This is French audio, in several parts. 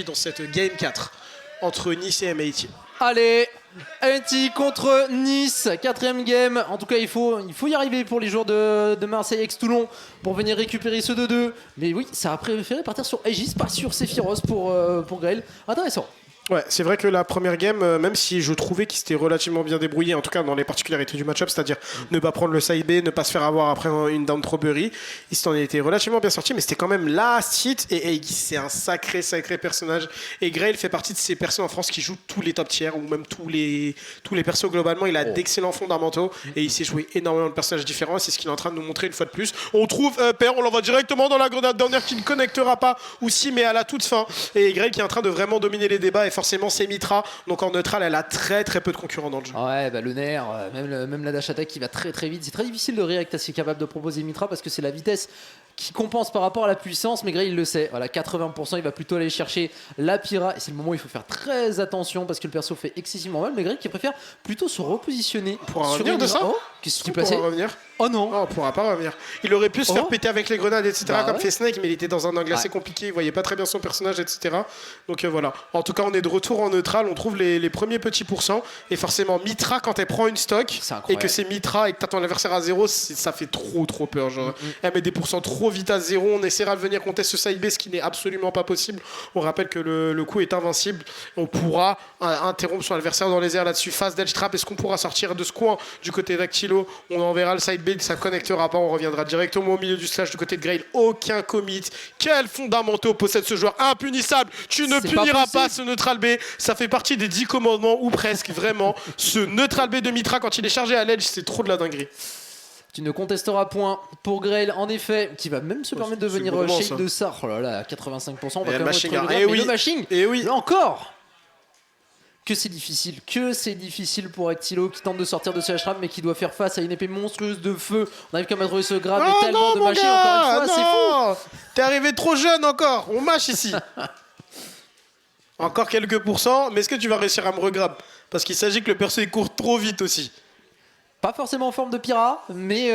dans cette Game 4 entre Nice et MIT. Allez, MIT contre Nice, 4ème game. En tout cas, il faut y arriver pour les joueurs de Marseille ex-Toulon pour venir récupérer ce 2-2. Mais oui, ça a préféré partir sur Aegis, pas sur Sephiroth pour Grail. Intéressant. Ouais, c'est vrai que la première game, même si je trouvais qu'il s'était relativement bien débrouillé, en tout cas dans les particularités du match-up, c'est-à-dire ne pas prendre le side B, ne pas se faire avoir après une down Strawberry, il s'en était relativement bien sorti, mais c'était quand même la hit. Et Aegis, c'est un sacré personnage. Et Grail fait partie de ces persos en France qui jouent tous les top tiers, ou même tous les persos globalement. Il a d'excellents fondamentaux et il sait jouer énormément de personnages différents. C'est ce qu'il est en train de nous montrer une fois de plus. On trouve Père, on l'envoie directement dans la grenade dernière qui ne connectera pas, ou si, mais à la toute fin. Et Grail qui est en train de vraiment dominer les débats. Et forcément c'est Mitra, donc en neutral elle a très peu de concurrents dans le jeu. Ouais, bah le nerf, même la dash attack qui va très vite. C'est très difficile de react à ce qu'est capable de proposer Mitra parce que c'est la vitesse qui compense par rapport à la puissance, mais Grail il le sait. Voilà, 80%, il va plutôt aller chercher la Pyra et c'est le moment où il faut faire très attention parce que le perso fait excessivement mal, mais Grail qui préfère plutôt se repositionner. Pour revenir de ça, qu'est-ce qui s'est passé? Oh non, on pourra pas revenir. Il aurait pu se faire péter avec les grenades, etc. comme fait Snake, mais il était dans un angle assez compliqué, il voyait pas très bien son personnage, etc. Donc voilà. En tout cas, on est de retour en neutral, on trouve les premiers petits pourcents, et forcément Mitra quand elle prend une stock et que c'est Mitra et que t'attends l'adversaire à 0, ça fait trop peur. Genre, elle met des pourcents trop vite à 0, on essaiera de venir contester ce side B, ce qui n'est absolument pas possible. On rappelle que le coup est invincible. On pourra interrompre son adversaire dans les airs là-dessus. Face d'edge trap, est-ce qu'on pourra sortir de ce coin du côté d'Actilo? On enverra le side B, ça connectera pas, on reviendra directement au milieu du slash du côté de Grail. Aucun commit. Quels fondamentaux possède ce joueur impunissable? Tu ne puniras pas ce neutral B. Ça fait partie des 10 commandements, ou presque, vraiment. Ce neutral B de Mitra, quand il est chargé à l'edge, c'est trop de la dinguerie. Tu ne contesteras point pour Grail, en effet, qui va même se permettre de venir shake de ça. Oh là là, à 85%, on va quand même retrouver le mashing. Et oui. Là encore. Que c'est difficile pour Actilo qui tente de sortir de ce H-Trap mais qui doit faire face à une épée monstrueuse de feu. On arrive quand même à trouver ce grab et tellement de machines encore une fois, c'est fou. T'es arrivé trop jeune encore, on mâche ici. Encore quelques pourcents, mais est-ce que tu vas réussir à me regrab? Parce qu'il s'agit que le perso il court trop vite aussi. Pas forcément en forme de Pyra, mais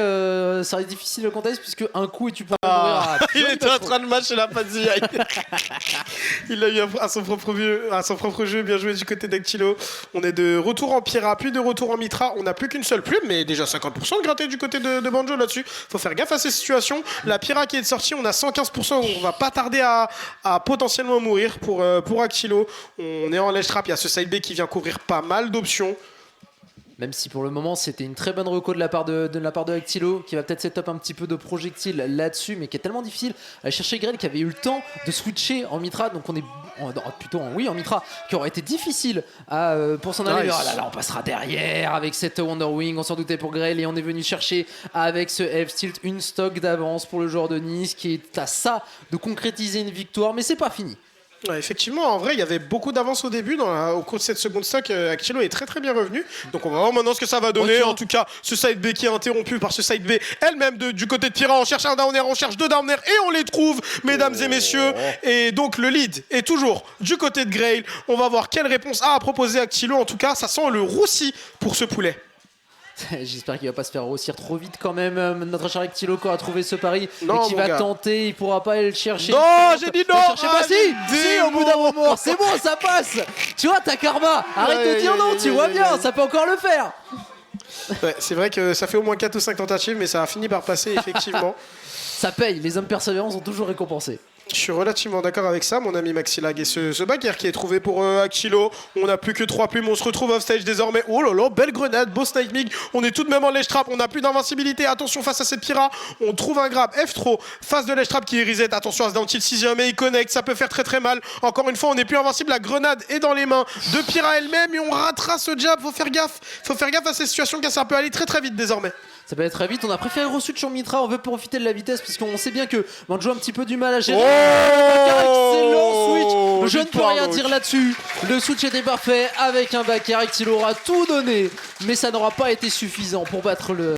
ça reste difficile le contexte puisque un coup et tu peux mourir à... Il était en train de matcher la Pazia. Il l'a eu à son propre jeu, bien joué du côté d'Actilo. On est de retour en Pyra, puis de retour en Mitra. On n'a plus qu'une seule plume, mais déjà 50% de gratté du côté de Banjo là-dessus. Faut faire gaffe à ces situations. La Pyra qui est sortie, on a 115%. On va pas tarder à potentiellement mourir pour Actilo. On est en ledge trap, il y a ce side B qui vient couvrir pas mal d'options. Même si pour le moment c'était une très bonne reco de la part de Actilo qui va peut-être setup un petit peu de projectiles là-dessus mais qui est tellement difficile à chercher Grail qui avait eu le temps de switcher en Mitra, donc on est plutôt en Mitra, qui aurait été difficile pour s'en aller. Oh là là, on passera derrière avec cette Wonder Wing, on s'en doutait pour Grail et on est venu chercher avec ce F-Tilt une stock d'avance pour le joueur de Nice qui est à ça de concrétiser une victoire, mais c'est pas fini. Ouais, effectivement, en vrai, il y avait beaucoup d'avance au début. Au cours de cette seconde stock, Actilo est très bien revenu. Donc on va voir maintenant ce que ça va donner. En tout cas, ce side B qui est interrompu par ce side B elle-même du côté de Pyra. On cherche un down air, on cherche 2 down air et on les trouve, mesdames et messieurs. Et donc le lead est toujours du côté de Grail. On va voir quelle réponse a à proposer Actilo. En tout cas, ça sent le roussi pour ce poulet. J'espère qu'il va pas se faire grossir trop vite quand même. Notre cher Actilo qui a trouvé ce pari non, et qui va tenter, il pourra pas aller le chercher. Non, j'ai dit non. Si, au bout d'un moment, c'est bon, ça passe. Tu vois, ta karma. Arrête de dire non, tu vois bien, ça peut encore le faire. Ouais, c'est vrai que ça fait au moins 4 ou 5 tentatives, mais ça a fini par passer effectivement. Ça paye, les hommes persévérants sont toujours récompensés. Je suis relativement d'accord avec ça, mon ami Maxilag. Et ce bagarre qui est trouvé pour Actilo, on n'a plus que 3 plumes, on se retrouve off-stage désormais. Oh là là, belle grenade, beau snipe mig. On est tout de même en ledge trap, on n'a plus d'invincibilité. Attention face à cette Pyra, on trouve un grab F-Throw, face de ledge trap qui est reset. Attention à ce down tilt 6ème, mais il connecte, ça peut faire très mal. Encore une fois, on n'est plus invincible, la grenade est dans les mains de Pyra elle-même et on ratera ce jab. Faut faire gaffe à ces situations car ça peut aller très vite désormais. Ça peut aller très vite, on a préféré re-switch sur Mitra, on veut profiter de la vitesse puisqu'on sait bien que Banjo a un petit peu du mal à gérer. Excellent switch, je ne peux rien dire là-dessus. Le switch était parfait avec un backer, il aura tout donné, mais ça n'aura pas été suffisant pour battre le...